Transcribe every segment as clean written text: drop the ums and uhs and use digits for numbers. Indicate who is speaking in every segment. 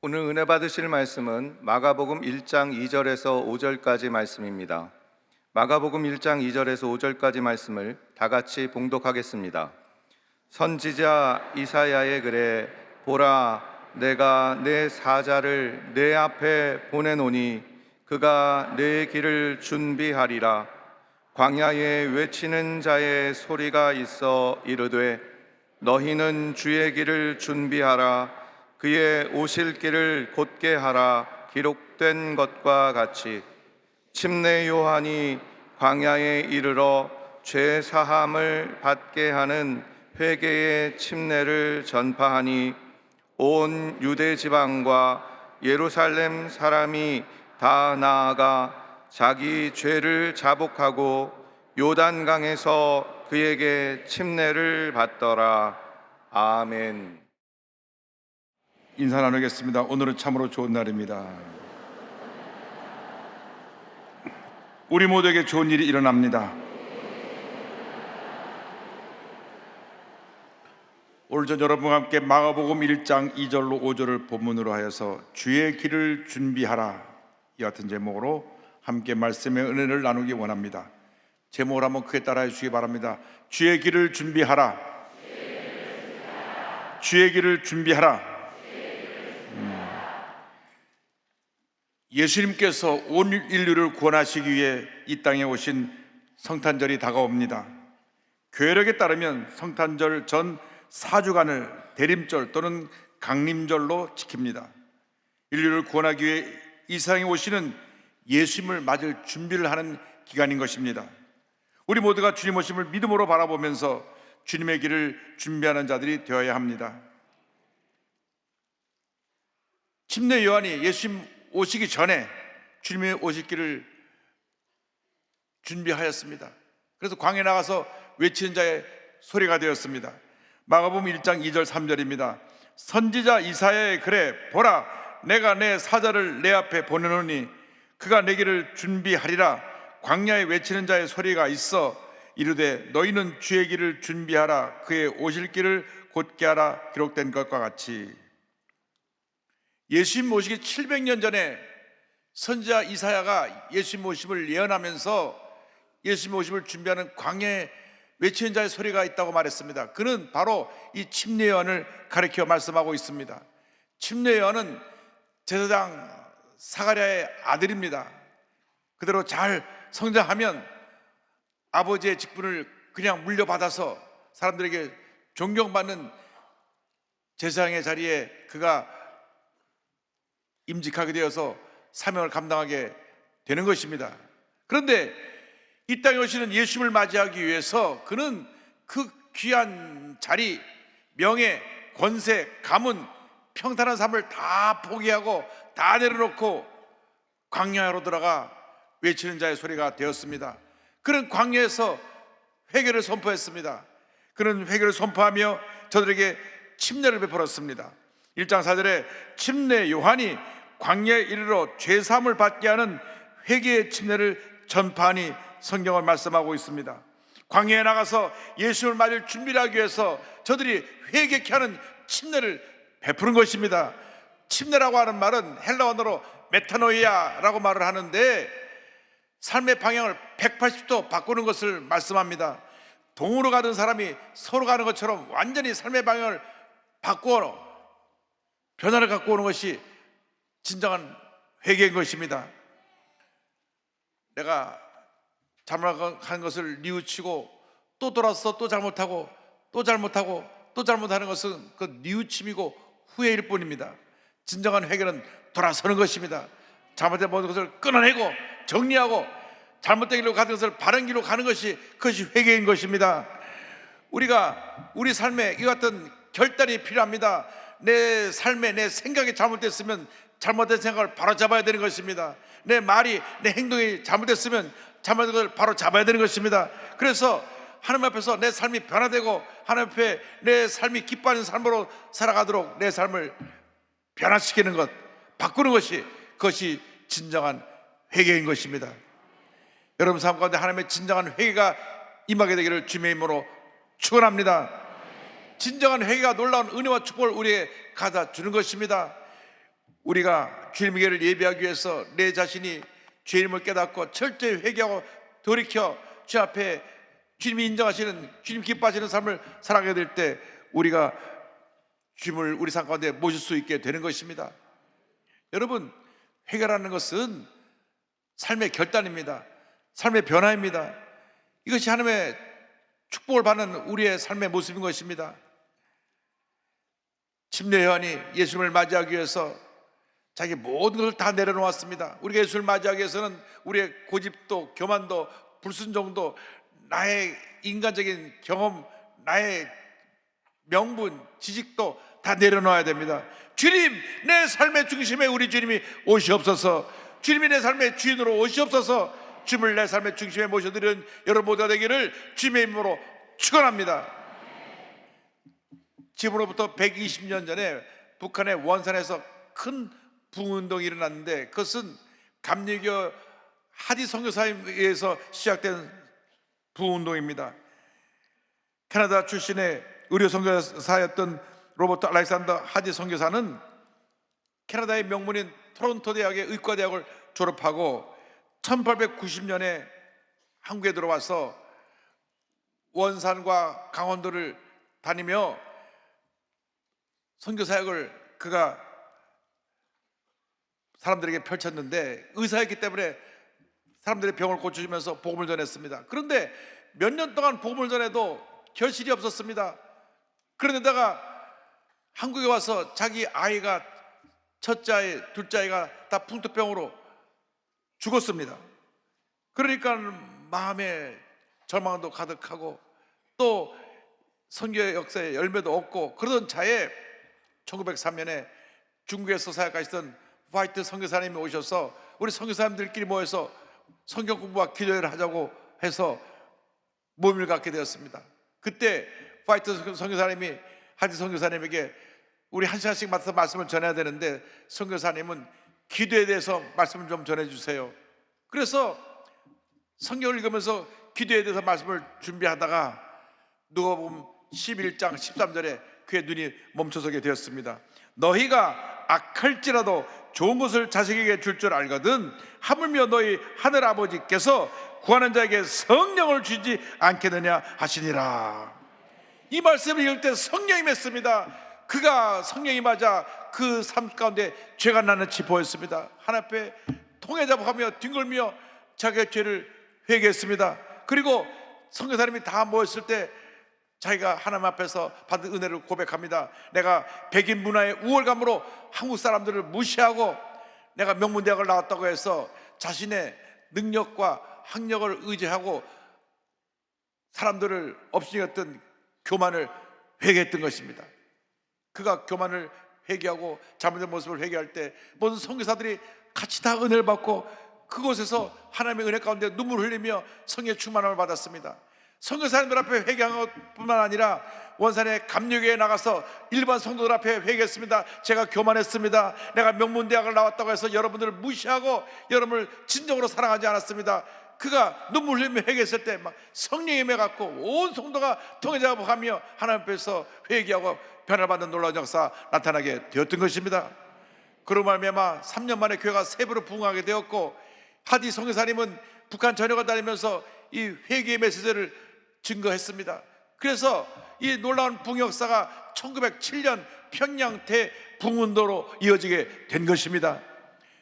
Speaker 1: 오늘 은혜 받으실 말씀은 마가복음 1장 2절에서 5절까지 말씀입니다. 마가복음 1장 2절에서 5절까지 말씀을 다 같이 봉독하겠습니다. 선지자 이사야의 글에 보라, 내가 내 사자를 내 앞에 보내노니 그가 내 길을 준비하리라. 광야에 외치는 자의 소리가 있어 이르되 너희는 주의 길을 준비하라. 그의 오실 길을 곧게 하라. 기록된 것과 같이 침례 요한이 광야에 이르러 죄 사함을 받게 하는 회개의 침례를 전파하니 온 유대 지방과 예루살렘 사람이 다 나아가 자기 죄를 자복하고 요단강에서 그에게 침례를 받더라. 아멘.
Speaker 2: 인사 나누겠습니다. 오늘은 참으로 좋은 날입니다. 우리 모두에게 좋은 일이 일어납니다. 오늘 전 여러분과 함께 마가복음 1장 2절로 5절을 본문으로 하여서 주의 길을 준비하라, 이 같은 제목으로 함께 말씀의 은혜를 나누기 원합니다. 제목을 한번 크게 따라해 주시기 바랍니다. 주의 길을 준비하라. 주의 길을 준비하라. 예수님께서 온 인류를 구원하시기 위해 이 땅에 오신 성탄절이 다가옵니다. 계획에 따르면 성탄절 전 4주간을 대림절 또는 강림절로 지킵니다. 인류를 구원하기 위해 이 세상에 오시는 예수님을 맞을 준비를 하는 기간인 것입니다. 우리 모두가 주님 오심을 믿음으로 바라보면서 주님의 길을 준비하는 자들이 되어야 합니다. 침례 요한이 예수님 오시기 전에 주님의 오실 길을 준비하였습니다. 그래서 광야에 나가서 외치는 자의 소리가 되었습니다. 마가복음 1장 2절 3절입니다. 선지자 이사야의 글에 보라, 내가 내 사자를 내 앞에 보내노니 그가 내 길을 준비하리라. 광야에 외치는 자의 소리가 있어 이르되 너희는 주의 길을 준비하라. 그의 오실 길을 곧게 하라. 기록된 것과 같이 예수님 모시기 700년 전에 선지자 이사야가 예수님 모심을 예언하면서 예수님 모심을 준비하는 광야에 외치는 자의 소리가 있다고 말했습니다. 그는 바로 이 침례 요한을 가리켜 말씀하고 있습니다. 침례 요한은 제사장 사가랴의 아들입니다. 그대로 잘 성장하면 아버지의 직분을 그냥 물려받아서 사람들에게 존경받는 제사장의 자리에 그가 임직하게 되어서 사명을 감당하게 되는 것입니다. 그런데 이 땅에 오시는 예수님을 맞이하기 위해서 그는 그 귀한 자리, 명예, 권세, 가문, 평탄한 삶을 다 포기하고 다 내려놓고 광야로 들어가 외치는 자의 소리가 되었습니다. 그는 광야에서 회개를 선포했습니다. 그는 회개를 선포하며 저들에게 침례를 베풀었습니다. 1장 4절에 침례 요한이 광야에 이르러 죄사함을 받게 하는 회개의 침례를 전파하니 성경을 말씀하고 있습니다. 광야에 나가서 예수를 맞을 준비를 하기 위해서 저들이 회개케 하는 침례를 베푸는 것입니다. 침례라고 하는 말은 헬라 언어로 메타노이아라고 말을 하는데 삶의 방향을 180도 바꾸는 것을 말씀합니다. 동으로 가던 사람이 서로 가는 것처럼 완전히 삶의 방향을 바꾸어 변화를 갖고 오는 것이 진정한 회개인 것입니다. 내가 잘못한 것을 뉘우치고 또 돌아서 또 잘못하고 또 잘못하고 또 잘못하는 것은 그 뉘우침이고 후회일 뿐입니다. 진정한 회개는 돌아서는 것입니다. 잘못된 모든 것을 끊어내고 정리하고 잘못된 길로 가는 것을 바른 길로 가는 것이 그것이 회개인 것입니다. 우리가 우리 삶에 이 같은 결단이 필요합니다. 내 삶에 내 생각이 잘못됐으면 잘못된 생각을 바로 잡아야 되는 것입니다. 내 말이 내 행동이 잘못됐으면 잘못된 것을 바로 잡아야 되는 것입니다. 그래서 하나님 앞에서 내 삶이 변화되고 하나님 앞에 내 삶이 기뻐하는 삶으로 살아가도록 내 삶을 변화시키는 것, 바꾸는 것이 그것이 진정한 회개인 것입니다. 여러분 삶 가운데 하나님의 진정한 회개가 임하게 되기를 주님의 이름으로 축원합니다. 진정한 회개가 놀라운 은혜와 축복을 우리에게 가져다 주는 것입니다. 우리가 주님에게를 예배하기 위해서 내 자신이 죄임을 깨닫고 철저히 회개하고 돌이켜 주 앞에 주님이 인정하시는, 주님 기뻐하시는 삶을 살아가게 될 때 우리가 주님을 우리 삶 가운데 모실 수 있게 되는 것입니다. 여러분, 회개라는 것은 삶의 결단입니다. 삶의 변화입니다. 이것이 하나님의 축복을 받는 우리의 삶의 모습인 것입니다. 침례 요한이 예수님을 맞이하기 위해서 자기 모든 것을 다 내려놓았습니다. 우리가 예수를 맞이하기 위해서는 우리의 고집도 교만도 불순종도 나의 인간적인 경험, 나의 명분, 지식도 다 내려놓아야 됩니다. 주님, 내 삶의 중심에 우리 주님이 오시옵소서. 주님이 내 삶의 주인으로 오시옵소서. 주님을 내 삶의 중심에 모셔드리는 여러분 모두가 되기를 주님의 이름으로 축원합니다. 지금으로부터 120년 전에 북한의 원산에서 큰 부흥운동이 일어났는데 그것은 감리교 하디 선교사에 의해서 시작된 부흥운동입니다. 캐나다 출신의 의료 선교사였던 로버트 알렉산더 하디 선교사는 캐나다의 명문인 토론토 대학의 의과대학을 졸업하고 1890년에 한국에 들어와서 원산과 강원도를 다니며 선교사역을 그가 사람들에게 펼쳤는데 의사였기 때문에 사람들의 병을 고쳐주면서 복음을 전했습니다. 그런데 몇 년 동안 복음을 전해도 결실이 없었습니다. 그런데다가 한국에 와서 자기 아이가 첫째 아이, 둘째 아이가 다 풍토병으로 죽었습니다. 그러니까 마음에 절망도 가득하고 또 선교의 역사에 열매도 없고 그러던 차에 1903년에 중국에서 사역하시던 화이트 선교사님이 오셔서 우리 선교사님들끼리 모여서 성경 공부와 기도회를 하자고 해서 모임을 갖게 되었습니다. 그때 화이트 선교사님이 하디 선교사님에게 우리 한 시간씩 맡아서 말씀을 전해야 되는데 선교사님은 기도에 대해서 말씀을 좀 전해주세요. 그래서 성경을 읽으면서 기도에 대해서 말씀을 준비하다가 누가복음 11장 13절에 그의 눈이 멈춰서게 되었습니다. 너희가 악할지라도 좋은 것을 자식에게 줄 줄 알거든 하물며 너희 하늘 아버지께서 구하는 자에게 성령을 주지 않겠느냐 하시니라. 이 말씀을 읽을 때 성령이 맺습니다. 그가 성령이 맞아 그 삶 가운데 죄가 나는 지보였습니다. 하나님 앞에 통회자복하며 뒹굴며 자기의 죄를 회개했습니다. 그리고 선교사님이 다 모였을 때 자기가 하나님 앞에서 받은 은혜를 고백합니다. 내가 백인 문화의 우월감으로 한국 사람들을 무시하고 내가 명문대학을 나왔다고 해서 자신의 능력과 학력을 의지하고 사람들을 업신여겼던 교만을 회개했던 것입니다. 그가 교만을 회개하고 잘못된 모습을 회개할 때 모든 선교사들이 같이 다 은혜를 받고 그곳에서 하나님의 은혜 가운데 눈물을 흘리며 성령의 충만함을 받았습니다. 선교사님들 앞에 회개한 것뿐만 아니라 원산의 감리교회에 나가서 일반 성도들 앞에 회개했습니다. 제가 교만했습니다. 내가 명문대학을 나왔다고 해서 여러분들을 무시하고 여러분을 진정으로 사랑하지 않았습니다. 그가 눈물 흘리며 회개했을 때 막 성령이 임해갖고 온 성도가 통회자복하며 하나님 앞에서 회개하고 변화를 받는 놀라운 역사 나타나게 되었던 것입니다. 그로 말미암아 3년 만에 교회가 세 배로 부흥하게 되었고 하디 선교사님은 북한 전역을 다니면서 이 회개의 메시지를 증거했습니다. 그래서 이 놀라운 부흥 역사가 1907년 평양 대부흥운동으로 이어지게 된 것입니다.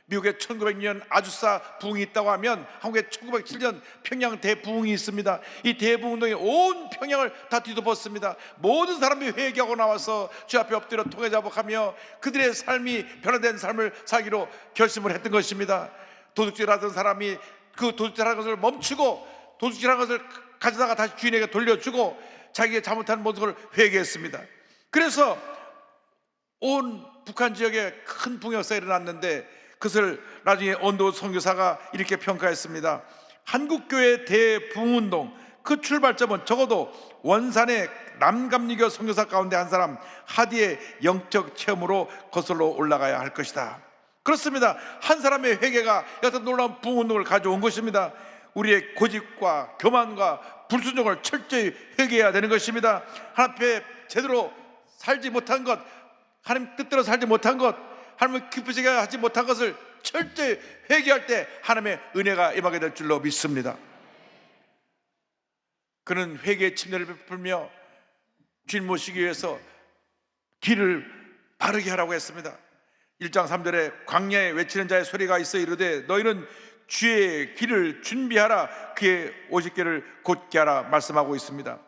Speaker 2: 미국의 1906년 아주사 부흥이 있다고 하면 한국의 1907년 평양 대부흥이 있습니다. 이 대부흥운동이 온 평양을 다 뒤덮었습니다. 모든 사람이 회개하고 나와서 주 앞에 엎드려 통회자복하며 그들의 삶이 변화된 삶을 살기로 결심을 했던 것입니다. 도둑질하던 사람이 그 도둑질하는 것을 멈추고 도둑질하는 것을 가져다가 다시 주인에게 돌려주고 자기가 잘못한 모든 걸 회개했습니다. 그래서 온 북한 지역에 큰 부흥 역사가 일어났는데 그것을 나중에 언도 선교사가 이렇게 평가했습니다. 한국교회 대부흥운동 그 출발점은 적어도 원산의 남감리교 선교사 가운데 한 사람 하디의 영적 체험으로 거슬러 올라가야 할 것이다. 그렇습니다. 한 사람의 회개가 어떤 놀라운 부흥운동을 가져온 것입니다. 우리의 고집과 교만과 불순종을 철저히 회개해야 되는 것입니다. 하나님 앞에 제대로 살지 못한 것, 하나님 뜻대로 살지 못한 것, 하나님을 기쁘시게 하지 못한 것을 철저히 회개할 때 하나님의 은혜가 임하게 될 줄로 믿습니다. 그는 회개의 침례를 베풀며 주님 모시기 위해서 길을 바르게 하라고 했습니다. 1장 3절에 광야에 외치는 자의 소리가 있어 이르되 너희는 주의 길을 준비하라, 그의 오십길을 곧게 하라 말씀하고 있습니다.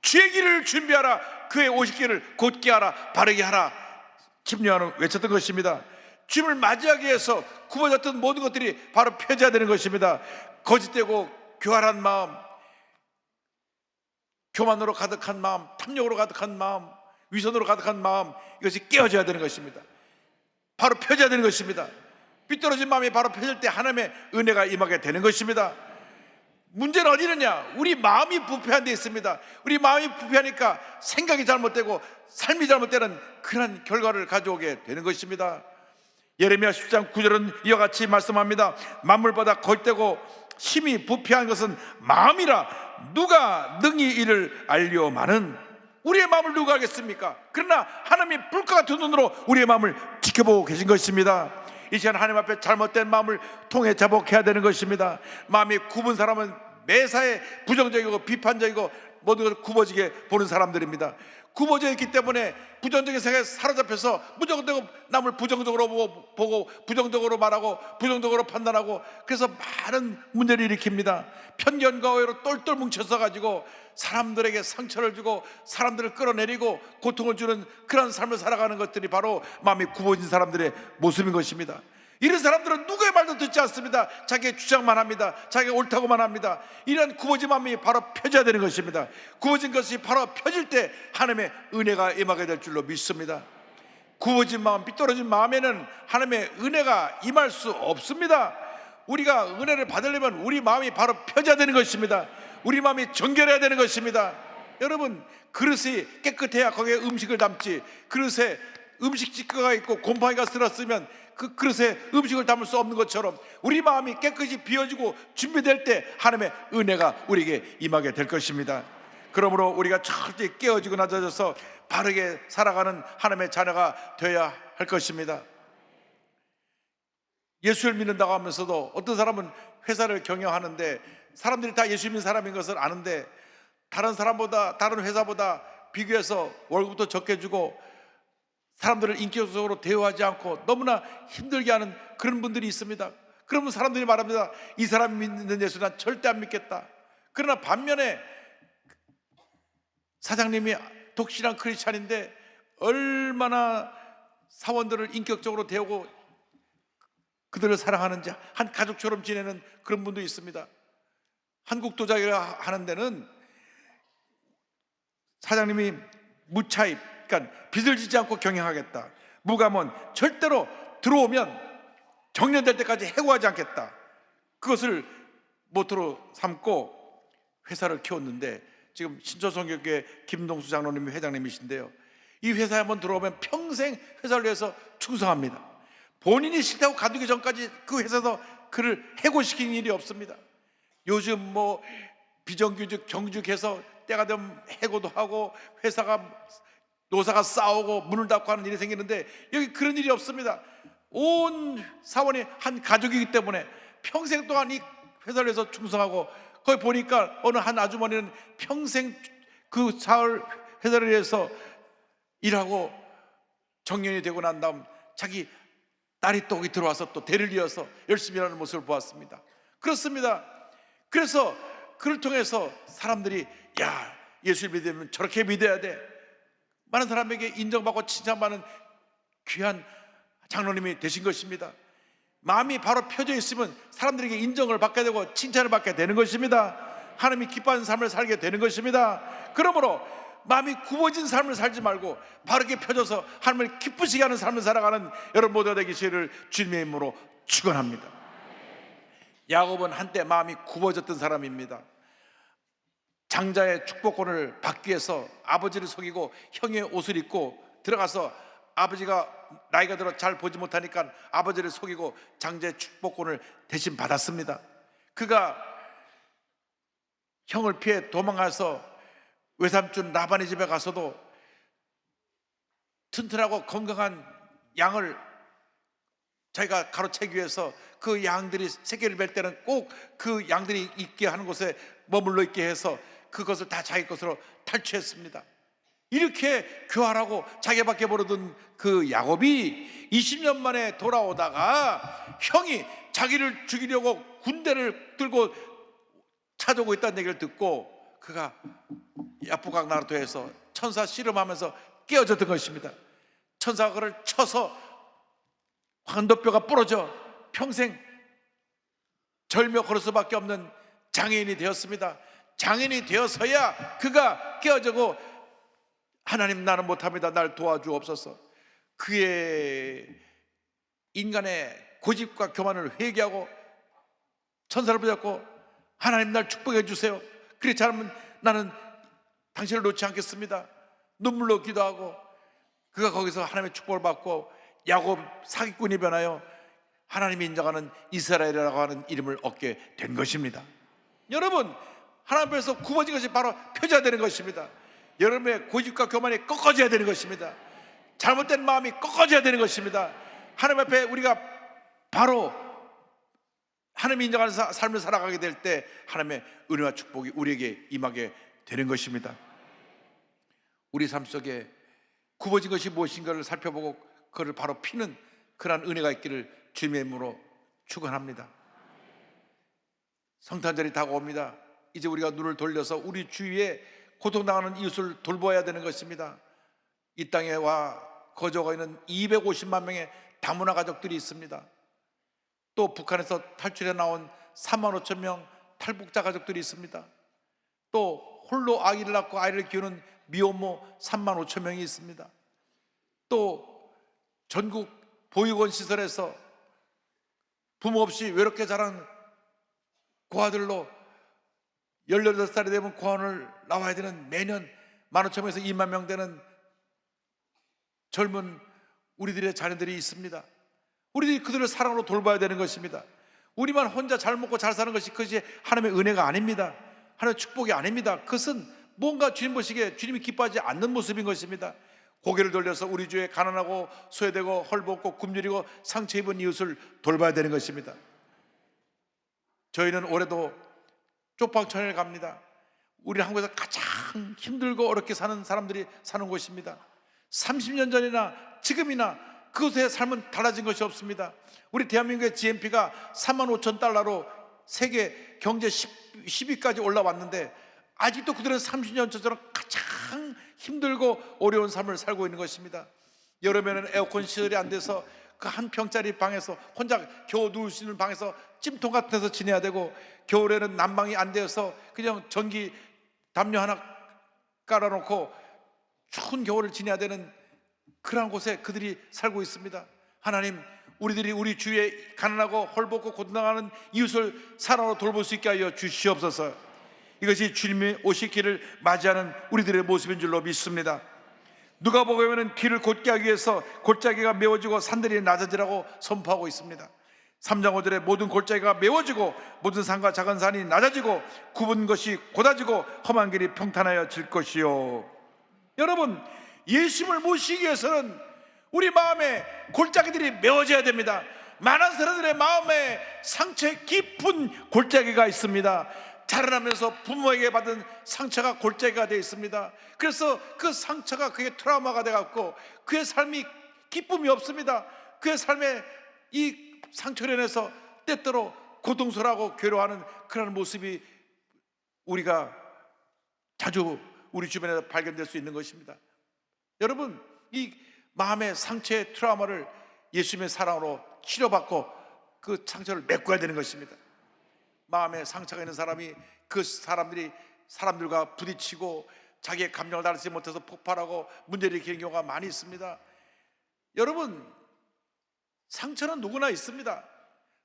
Speaker 2: 주의 길을 준비하라, 그의 오십길을 곧게 하라, 바르게 하라, 침례하는 외쳤던 것입니다. 주님을 맞이하기 위해서 굽어졌던 모든 것들이 바로 펴져야 되는 것입니다. 거짓되고 교활한 마음, 교만으로 가득한 마음, 탐욕으로 가득한 마음, 위선으로 가득한 마음, 이것이 깨어져야 되는 것입니다. 바로 펴져야 되는 것입니다. 삐뚤어진 마음이 바로 펴질 때 하나님의 은혜가 임하게 되는 것입니다. 문제는 어디 있느냐? 우리 마음이 부패한 데 있습니다. 우리 마음이 부패하니까 생각이 잘못되고 삶이 잘못되는 그런 결과를 가져오게 되는 것입니다. 예레미야 10장 9절은 이와 같이 말씀합니다. 만물보다 거짓되고 심히 부패한 것은 마음이라 누가 능히 이를 알리오마는. 우리의 마음을 누가 알겠습니까? 그러나 하나님이 불과 같은 눈으로 우리의 마음을 지켜보고 계신 것입니다. 이 시간 하나님 앞에 잘못된 마음을 통해 자복해야 되는 것입니다. 마음이 굽은 사람은 매사에 부정적이고 비판적이고 모든 것을 굽어지게 보는 사람들입니다. 굽어져 있기 때문에 부정적인 생각에 사로잡혀서 무조건 남을 부정적으로 보고 부정적으로 말하고 부정적으로 판단하고, 그래서 많은 문제를 일으킵니다. 편견과 오해로 똘똘 뭉쳐서 가지고 사람들에게 상처를 주고 사람들을 끌어내리고 고통을 주는 그런 삶을 살아가는 것들이 바로 마음이 굽어진 사람들의 모습인 것입니다. 이런 사람들은 누구의 말도 듣지 않습니다. 자기의 주장만 합니다. 자기가 옳다고만 합니다. 이런 굽어진 마음이 바로 펴져야 되는 것입니다. 굽어진 것이 바로 펴질 때 하나님의 은혜가 임하게 될 줄로 믿습니다. 굽어진 마음, 삐뚤어진 마음에는 하나님의 은혜가 임할 수 없습니다. 우리가 은혜를 받으려면 우리 마음이 바로 펴져야 되는 것입니다. 우리 마음이 정결해야 되는 것입니다. 여러분, 그릇이 깨끗해야 거기에 음식을 담지, 그릇에 음식 찌꺼가 있고 곰팡이가 쓸었으면 그 그릇에 음식을 담을 수 없는 것처럼 우리 마음이 깨끗이 비워지고 준비될 때 하나님의 은혜가 우리에게 임하게 될 것입니다. 그러므로 우리가 철저히 깨어지고 낮아져서 바르게 살아가는 하나님의 자녀가 되어야 할 것입니다. 예수를 믿는다고 하면서도 어떤 사람은 회사를 경영하는데 사람들이 다 예수 믿는 사람인 것을 아는데 다른 사람보다, 다른 회사보다 비교해서 월급도 적게 주고 사람들을 인격적으로 대우하지 않고 너무나 힘들게 하는 그런 분들이 있습니다. 그러면 사람들이 말합니다. 이 사람이 믿는 예수 난 절대 안 믿겠다. 그러나 반면에 사장님이 독실한 크리스찬인데 얼마나 사원들을 인격적으로 대우고 그들을 사랑하는지 한 가족처럼 지내는 그런 분도 있습니다. 한국 도자기를 하는 데는 사장님이 무차입, 그러니까 빚을 지지 않고 경영하겠다. 무감원, 절대로 들어오면 정년될 때까지 해고하지 않겠다. 그것을 모토로 삼고 회사를 키웠는데 지금 신초성교회 김동수 장로님이 회장님이신데요, 이 회사에 한번 들어오면 평생 회사를 위해서 충성합니다. 본인이 싫다고 가두기 전까지 그 회사에서 그를 해고시키는 일이 없습니다. 요즘 뭐 비정규직 정규직해서 때가 되면 해고도 하고 노사가 싸우고 문을 닫고 하는 일이 생기는데 여기 그런 일이 없습니다. 온 사원이 한 가족이기 때문에 평생 동안 이 회사를 위해서 충성하고, 거기 보니까 어느 한 아주머니는 평생 그 사월 회사를 위해서 일하고 정년이 되고 난 다음 자기 딸이 또 거기 들어와서 또 대를 이어서 열심히 일하는 모습을 보았습니다. 그렇습니다. 그래서 그를 통해서 사람들이 야, 예수를 믿으면 저렇게 믿어야 돼, 많은 사람에게 인정받고 칭찬받는 귀한 장로님이 되신 것입니다. 마음이 바로 펴져 있으면 사람들에게 인정을 받게 되고 칭찬을 받게 되는 것입니다. 하나님이 기뻐하는 삶을 살게 되는 것입니다. 그러므로 마음이 굽어진 삶을 살지 말고 바르게 펴져서 하나님을 기쁘시게 하는 삶을 살아가는 여러분 모두가 되기를 주님의 이름으로 축원합니다. 야곱은 한때 마음이 굽어졌던 사람입니다. 장자의 축복권을 받기 위해서 아버지를 속이고 형의 옷을 입고 들어가서 아버지가 나이가 들어 잘 보지 못하니까 아버지를 속이고 장자의 축복권을 대신 받았습니다. 그가 형을 피해 도망가서 외삼촌 라반의 집에 가서도 튼튼하고 건강한 양을 자기가 가로채기 위해서 그 양들이 새끼를 뵐 때는 꼭 그 양들이 있게 하는 곳에 머물러 있게 해서 그것을 다 자기 것으로 탈취했습니다. 이렇게 교활하고 자기밖에 모르던 그 야곱이 20년 만에 돌아오다가 형이 자기를 죽이려고 군대를 들고 찾아오고 있다는 얘기를 듣고 그가 야부각 나루터에서 천사 씨름하면서 깨어졌던 것입니다. 천사가 그를 쳐서 환도뼈가 부러져 평생 절며 걸을 수밖에 없는 장애인이 되었습니다. 장애인이 되어서야 그가 깨어지고 하나님, 나는 못합니다, 날 도와주옵소서. 그의 인간의 고집과 교만을 회개하고 천사를 붙잡고 하나님, 날 축복해 주세요, 그렇지 않으면 나는 당신을 놓지 않겠습니다. 눈물로 기도하고 그가 거기서 하나님의 축복을 받고 야곱 사기꾼이 변하여 하나님이 인정하는 이스라엘이라고 하는 이름을 얻게 된 것입니다. 여러분, 하나님 앞에서 굽어진 것이 바로 표자되는 것입니다. 여러분의 고집과 교만이 꺾어져야 되는 것입니다. 잘못된 마음이 꺾어져야 되는 것입니다. 하나님 앞에 우리가 바로 하나님이 인정하는 삶을 살아가게 될 때 하나님의 은혜와 축복이 우리에게 임하게 되는 것입니다. 우리 삶 속에 굽어진 것이 무엇인가를 살펴보고 그를 바로 피는 그러한 은혜가 있기를 주님의 이름으로 축원합니다. 성탄절이 다가옵니다. 이제 우리가 눈을 돌려서 우리 주위에 고통당하는 이웃을 돌보아야 되는 것입니다. 이 땅에 와 거주하고 있는 250만 명의 다문화 가족들이 있습니다. 또 북한에서 탈출해 나온 3만 5천 명 탈북자 가족들이 있습니다. 또 홀로 아기를 낳고 아이를 키우는 미혼모 3만 5천 명이 있습니다. 또 전국 보육원 시설에서 부모 없이 외롭게 자란 고아들로 18살이 되면 고아원을 나와야 되는 매년 15,000명에서 2만 명 되는 젊은 우리들의 자녀들이 있습니다. 우리들이 그들을 사랑으로 돌봐야 되는 것입니다. 우리만 혼자 잘 먹고 잘 사는 것이 그것이 하나님의 은혜가 아닙니다. 하나님의 축복이 아닙니다. 그것은 뭔가 주님 보시기에 주님이 기뻐하지 않는 모습인 것입니다. 고개를 돌려서 우리 주에 가난하고 소외되고 헐벗고 굶주리고 상처 입은 이웃을 돌봐야 되는 것입니다. 저희는 올해도 쪽방촌에 갑니다. 우리 한국에서 가장 힘들고 어렵게 사는 사람들이 사는 곳입니다. 30년 전이나 지금이나 그곳의 삶은 달라진 것이 없습니다. 우리 대한민국의 GNP가 35,000달러로 세계 경제 10위까지 올라왔는데 아직도 그들은 30년 전처럼 가장 힘들고 어려운 삶을 살고 있는 것입니다. 여름에는 에어컨 시설이 안 돼서 그 한 평짜리 방에서 혼자 겨우 누울 수 있는 방에서 찜통 같은 데서 지내야 되고, 겨울에는 난방이 안 되어서 그냥 전기 담요 하나 깔아놓고 추운 겨울을 지내야 되는 그런 곳에 그들이 살고 있습니다. 하나님, 우리들이 우리 주위에 가난하고 헐벗고 고통당하는 이웃을 사랑으로 돌볼 수 있게 하여 주시옵소서. 이것이 주님의 오실 길을 맞이하는 우리들의 모습인 줄로 믿습니다. 누가복음에는 길을 곧게 하기 위해서 골짜기가 메워지고 산들이 낮아지라고 선포하고 있습니다. 3장 5절에 모든 골짜기가 메워지고 모든 산과 작은 산이 낮아지고 굽은 것이 곧아지고 험한 길이 평탄하여 질 것이요. 여러분, 예수님을 모시기 위해서는 우리 마음에 골짜기들이 메워져야 됩니다. 많은 사람들의 마음에 상처에 깊은 골짜기가 있습니다. 자라나면서 부모에게 받은 상처가 골짜기가 되어 있습니다. 그래서 그 상처가 그의 트라우마가 되어갖고 그의 삶이 기쁨이 없습니다. 그의 삶에 이 상처로 인해서 때때로 고통스러워하고 괴로워하는 그런 모습이 우리가 자주 우리 주변에서 발견될 수 있는 것입니다. 여러분, 이 마음의 상처의 트라우마를 예수님의 사랑으로 치료받고 그 상처를 메꿔야 되는 것입니다. 마음에 상처가 있는 사람이 그 사람들이 사람들과 부딪히고 자기의 감정을 다루지 못해서 폭발하고 문제를 일으키는 경우가 많이 있습니다. 여러분, 상처는 누구나 있습니다.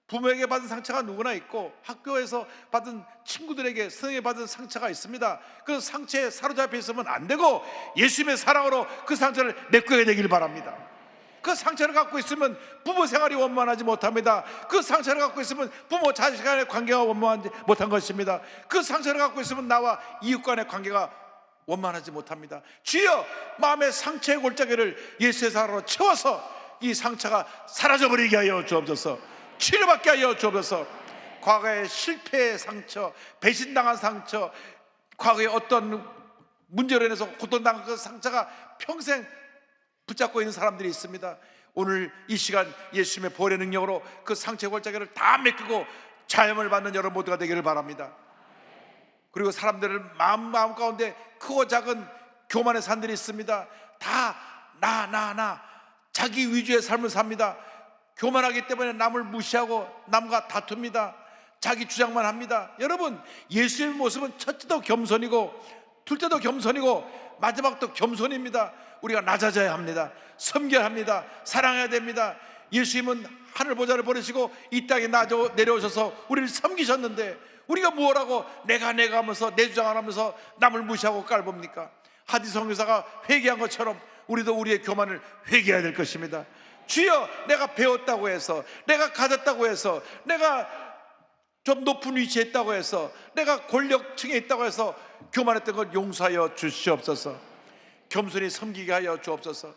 Speaker 2: 부모에게 받은 상처가 누구나 있고 학교에서 받은 친구들에게 선생님에게 받은 상처가 있습니다. 그 상처에 사로잡혀 있으면 안 되고 예수님의 사랑으로 그 상처를 메꿔야 되길 바랍니다. 그 상처를 갖고 있으면 부부 생활이 원만하지 못합니다. 그 상처를 갖고 있으면 부모 자식 간의 관계가 원만하지 못한 것입니다. 그 상처를 갖고 있으면 나와 이웃 간의 관계가 원만하지 못합니다. 주여, 마음의 상처의 골짜기를 예수의 사랑으로 채워서 이 상처가 사라져버리게 하여 주옵소서. 치료받게 하여 주옵소서. 과거의 실패의 상처, 배신당한 상처, 과거의 어떤 문제로 인해서 고통당한 그 상처가 평생 붙잡고 있는 사람들이 있습니다. 오늘 이 시간 예수님의 보혈의 능력으로 그 상처의 골짜기를 다 메꾸고 자염을 받는 여러분 모두가 되기를 바랍니다. 그리고 사람들은 마음 가운데 크고 작은 교만의 산들이 있습니다. 다 나 자기 위주의 삶을 삽니다. 교만하기 때문에 남을 무시하고 남과 다툽니다. 자기 주장만 합니다. 여러분, 예수의 모습은 첫째도 겸손이고 둘째도 겸손이고 마지막도 겸손입니다. 우리가 낮아져야 합니다. 섬겨야 합니다. 사랑해야 됩니다. 예수님은 하늘 보좌를 버리시고 이 땅에 내려오셔서 우리를 섬기셨는데 우리가 무엇하고 내가 하면서 내 주장을 하면서 남을 무시하고 깔봅니까? 하디 선교사가 회개한 것처럼 우리도 우리의 교만을 회개해야 될 것입니다. 주여, 내가 배웠다고 해서, 내가 가졌다고 해서, 내가 좀 높은 위치에 있다고 해서, 내가 권력층에 있다고 해서 교만했던 걸 용서하여 주시옵소서. 겸손히 섬기게 하여 주옵소서.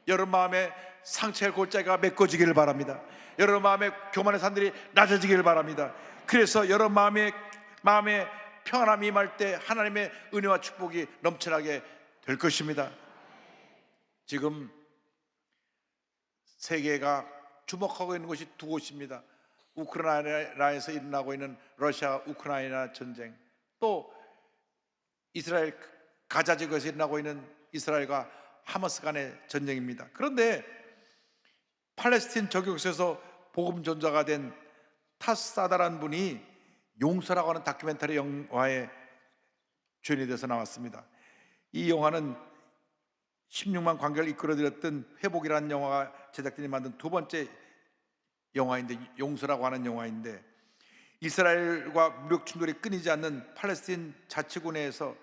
Speaker 2: 여러분 마음에 상처의 골짜기가 메꿔지기를 바랍니다. 여러분 마음에 교만의 산들이 낮아지기를 바랍니다. 그래서 여러분 마음에 평안함이 임할 때 하나님의 은혜와 축복이 넘쳐나게 될 것입니다. 지금 세계가 주목하고 있는 곳이 두 곳입니다. 우크라이나에서 일어나고 있는 러시아 우크라이나 전쟁, 또 이스라엘 가자 지구에서 일어나고 있는 이스라엘과 하마스 간의 전쟁입니다. 그런데 팔레스틴 저격소에서 복음 전자가 된 타사다라는 분이 용서라고 하는 다큐멘터리 영화에 주연이 돼서 나왔습니다. 이 영화는 16만 관객을 이끌어들였던 회복이라는 영화가 제작진이 만든 두 번째 영화인데, 용서라고 하는 영화인데, 이스라엘과 무력 충돌이 끊이지 않는 팔레스틴 자치구내에서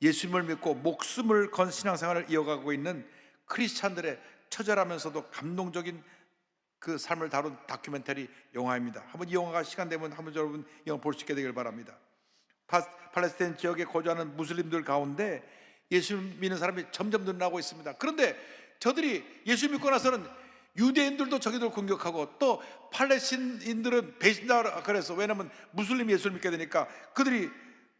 Speaker 2: 예수님을 믿고 목숨을 건 신앙생활을 이어가고 있는 크리스찬들의 처절하면서도 감동적인 그 삶을 다룬 다큐멘터리 영화입니다. 한번 이 영화가 시간 되면 한번 여러분 이 영화 볼 수 있게 되길 바랍니다. 팔레스타인 지역에 거주하는 무슬림들 가운데 예수 믿는 사람이 점점 늘어나고 있습니다. 그런데 저들이 예수 믿고 나서는 유대인들도 저기들 공격하고 또 팔레스타인들은 배신자라 그래서, 왜냐하면 무슬림 예수를 믿게 되니까 그들이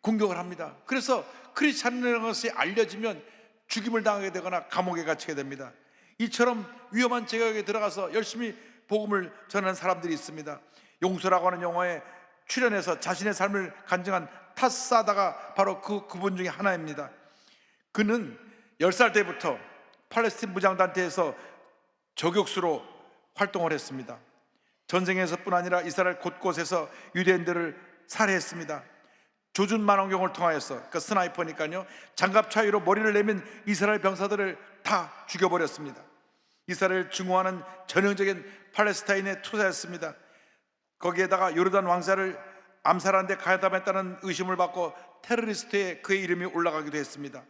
Speaker 2: 공격을 합니다. 그래서 크리스찬이라는 것이 알려지면 죽임을 당하게 되거나 감옥에 갇히게 됩니다. 이처럼 위험한 제각에 들어가서 열심히 복음을 전하는 사람들이 있습니다. 용서라고 하는 영화에 출연해서 자신의 삶을 간증한 타사다가 바로 그분 중에 하나입니다. 그는 10살 때부터 팔레스틴 무장단체에서 저격수로 활동을 했습니다. 전쟁에서뿐 아니라 이스라엘 곳곳에서 유대인들을 살해했습니다. 조준만원경을 통하여서, 그 스나이퍼니까요, 장갑차 위로 머리를 내민 이스라엘 병사들을 다 죽여버렸습니다. 이스라엘을 증오하는 전형적인 팔레스타인의 투사였습니다. 거기에다가 요르단 왕자를 암살하는 데 가담했다는 의심을 받고 테러리스트에 그의 이름이 올라가기도 했습니다.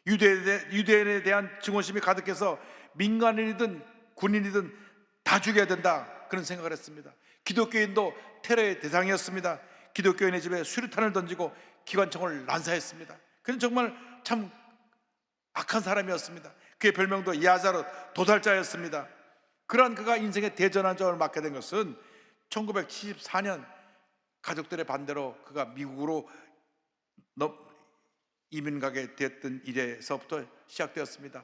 Speaker 2: 유대인에 대한 증오심이 가득해서 민간인이든 군인이든 다 죽여야 된다, 그런 생각을 했습니다. 기독교인도 테러의 대상이었습니다. 기독교인의 집에 수류탄을 던지고 기관총을 난사했습니다. 그는 정말 참 악한 사람이었습니다. 그의 별명도 야자로, 도살자였습니다. 그러한 그가 인생의 대전환점을 맞게 된 것은 1974년 가족들의 반대로 그가 미국으로 이민 가게 됐던 일에서부터 시작되었습니다.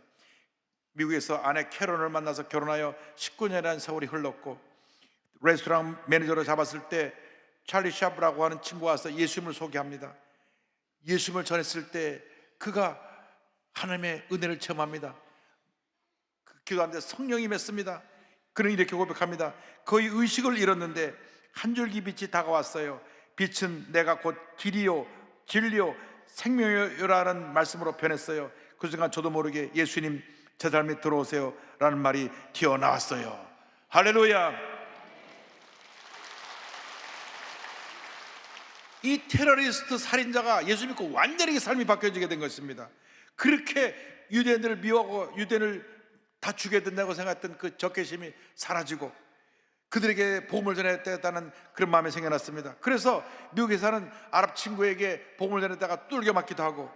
Speaker 2: 미국에서 아내 캐런을 만나서 결혼하여 19년이라는 세월이 흘렀고, 레스토랑 매니저로 잡았을 때 찰리 샤브라고 하는 친구가 와서 예수님을 소개합니다. 예수님을 전했을 때 그가 하나님의 은혜를 체험합니다. 기도하는데 성령이 맺습니다. 그는 이렇게 고백합니다. 거의 의식을 잃었는데 한 줄기 빛이 다가왔어요. 빛은 내가 곧 길이요 진리요 생명이요라는 말씀으로 변했어요. 그 순간 저도 모르게 예수님 제 삶에 들어오세요 라는 말이 튀어나왔어요. 할렐루야. 이 테러리스트 살인자가 예수 믿고 완전히 삶이 바뀌어지게 된 것입니다. 그렇게 유대인들을 미워하고 유대인을 다 죽여야 된다고 생각했던 그 적개심이 사라지고 그들에게 복음을 전했다는 그런 마음이 생겨났습니다. 그래서 미국에 사는 아랍 친구에게 복음을 전했다가 뚫겨 맞기도 하고,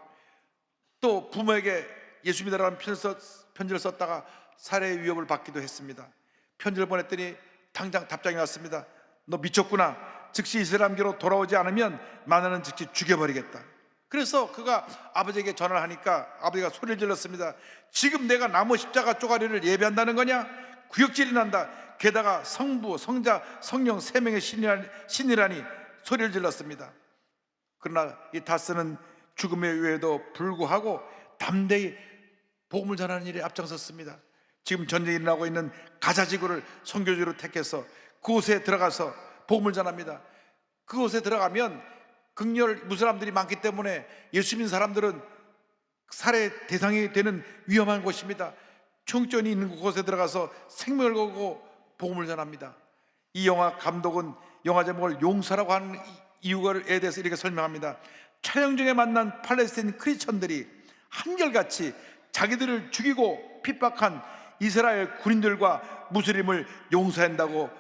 Speaker 2: 또 부모에게 예수 믿으라는 편지를 썼다가 살해 위협을 받기도 했습니다. 편지를 보냈더니 당장 답장이 왔습니다. 너 미쳤구나. 즉시 이스라엘교로 돌아오지 않으면 나는 즉시 죽여버리겠다. 그래서 그가 아버지에게 전화를 하니까 아버지가 소리를 질렀습니다. 지금 내가 나무 십자가 쪼가리를 예배한다는 거냐? 구역질이 난다. 게다가 성부, 성자, 성령 세 명의 신이라니 소리를 질렀습니다. 그러나 이 다스는 죽음에 의해도 불구하고 담대히 복음을 전하는 일에 앞장섰습니다. 지금 전쟁이 일어나고 있는 가자 지구를 선교지로 택해서 그곳에 들어가서 복음을 전합니다. 그곳에 들어가면 극렬 무슬람들이 많기 때문에 예수 믿는 사람들은 살해 대상이 되는 위험한 곳입니다. 총전이 있는 곳에 들어가서 생명을 걸고 복음을 전합니다. 이 영화 감독은 영화 제목을 용서라고 하는 이유에 대해서 이렇게 설명합니다. 촬영 중에 만난 팔레스타인 크리스천들이 한결같이 자기들을 죽이고 핍박한 이스라엘 군인들과 무슬림을 용서한다고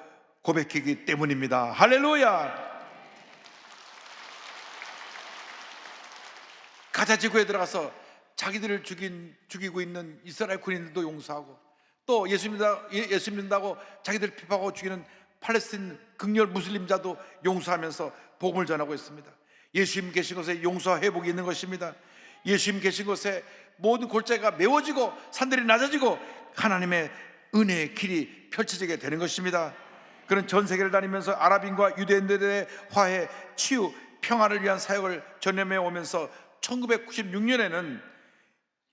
Speaker 2: 고백했기 때문입니다. 할렐루야! 가자 지구에 들어가서 자기들을 죽이고 있는 이스라엘 군인들도 용서하고, 또 예수 믿는다고 자기들을 핍박하고 죽이는 팔레스타인 극렬 무슬림자도 용서하면서 복음을 전하고 있습니다. 예수님 계신 곳에 용서와 회복이 있는 것입니다. 예수님 계신 곳에 모든 골짜기가 메워지고 산들이 낮아지고 하나님의 은혜의 길이 펼쳐지게 되는 것입니다. 그는 전 세계를 다니면서 아랍인과 유대인들의 화해, 치유, 평화를 위한 사역을 전념해 오면서 1996년에는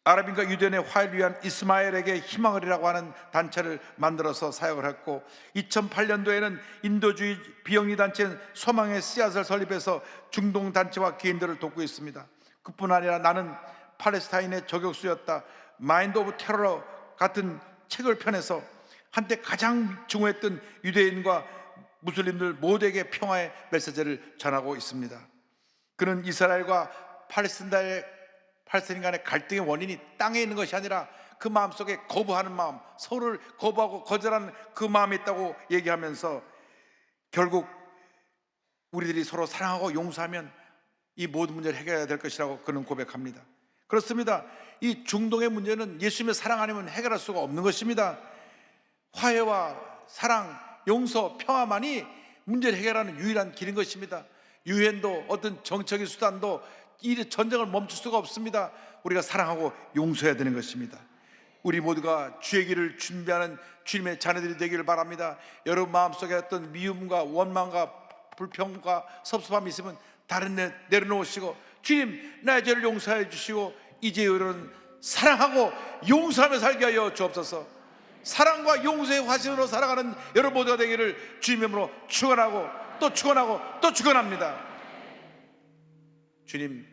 Speaker 2: 아랍인과 유대인의 화해를 위한 이스마엘에게 희망을이라고 하는 단체를 만들어서 사역을 했고, 2008년도에는 인도주의 비영리 단체인 소망의 씨앗을 설립해서 중동 단체와 개인들을 돕고 있습니다. 그뿐 아니라 나는 팔레스타인의 저격수였다, 마인드 오브 테러 같은 책을 펴내서 한때 가장 증오했던 유대인과 무슬림들 모두에게 평화의 메시지를 전하고 있습니다. 그는 이스라엘과 팔레스타인 간의 갈등의 원인이 땅에 있는 것이 아니라 그 마음속에 거부하는 마음, 서로를 거부하고 거절하는 그 마음이 있다고 얘기하면서 결국 우리들이 서로 사랑하고 용서하면 이 모든 문제를 해결해야 될 것이라고 그는 고백합니다. 그렇습니다. 이 중동의 문제는 예수님의 사랑 아니면 해결할 수가 없는 것입니다. 화해와 사랑, 용서, 평화만이 문제를 해결하는 유일한 길인 것입니다. 유엔도 어떤 정책의 수단도 이 전쟁을 멈출 수가 없습니다. 우리가 사랑하고 용서해야 되는 것입니다. 우리 모두가 주의 길을 준비하는 주님의 자녀들이 되기를 바랍니다. 여러분 마음속에 어떤 미움과 원망과 불평과 섭섭함이 있으면 다른 데 내려놓으시고, 주님 나의 죄를 용서해 주시고 이제 여러분 사랑하고 용서하며 살게 하여 주옵소서. 사랑과 용서의 화신으로 살아가는 여러분 모두가 되기를 주님의 이름으로 축원하고 또 축원하고 또 축원합니다. 주님,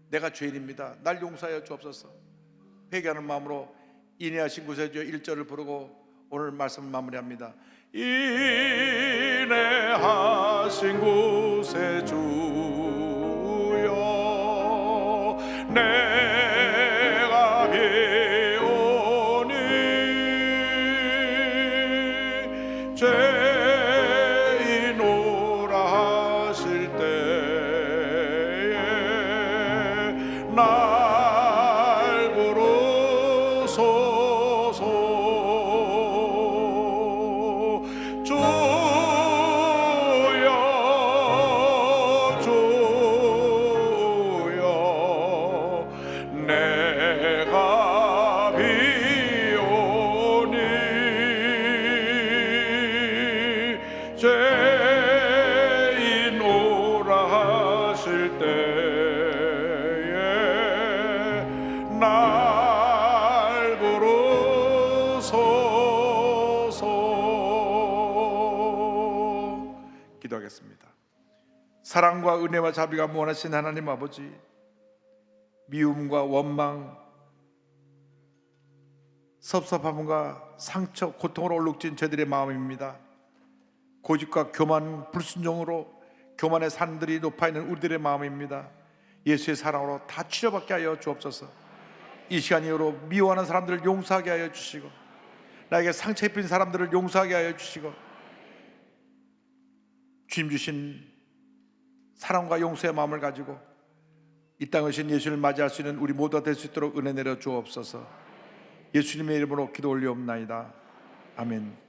Speaker 2: 내가 죄인입니다. 날 용서하여 주옵소서. 회개하는 마음으로 인내하신 구세주의 1절을 부르고 오늘 말씀을 마무리합니다. 인내하신 구세주여 내가 배우니 죄인오라 하실 때에 날 부르소서. 주여 주여 내가 비오니 죄인 오라 하실 때에 날 부르소서. 기도하겠습니다. 사랑과 은혜와 자비가 무한하신 하나님 아버지, 미움과 원망, 섭섭함과 상처, 고통으로 얼룩진 저들의 마음입니다. 고집과 교만, 불순종으로 교만의 산들이 높아있는 우리들의 마음입니다. 예수의 사랑으로 다 치료받게 하여 주옵소서. 이 시간 이후로 미워하는 사람들을 용서하게 하여 주시고, 나에게 상처 입힌 사람들을 용서하게 하여 주시고, 주님 주신 사랑과 용서의 마음을 가지고 이 땅에 오신 예수를 맞이할 수 있는 우리 모두가 될 수 있도록 은혜 내려 주옵소서. 예수님의 이름으로 기도 올리옵나이다. 아멘.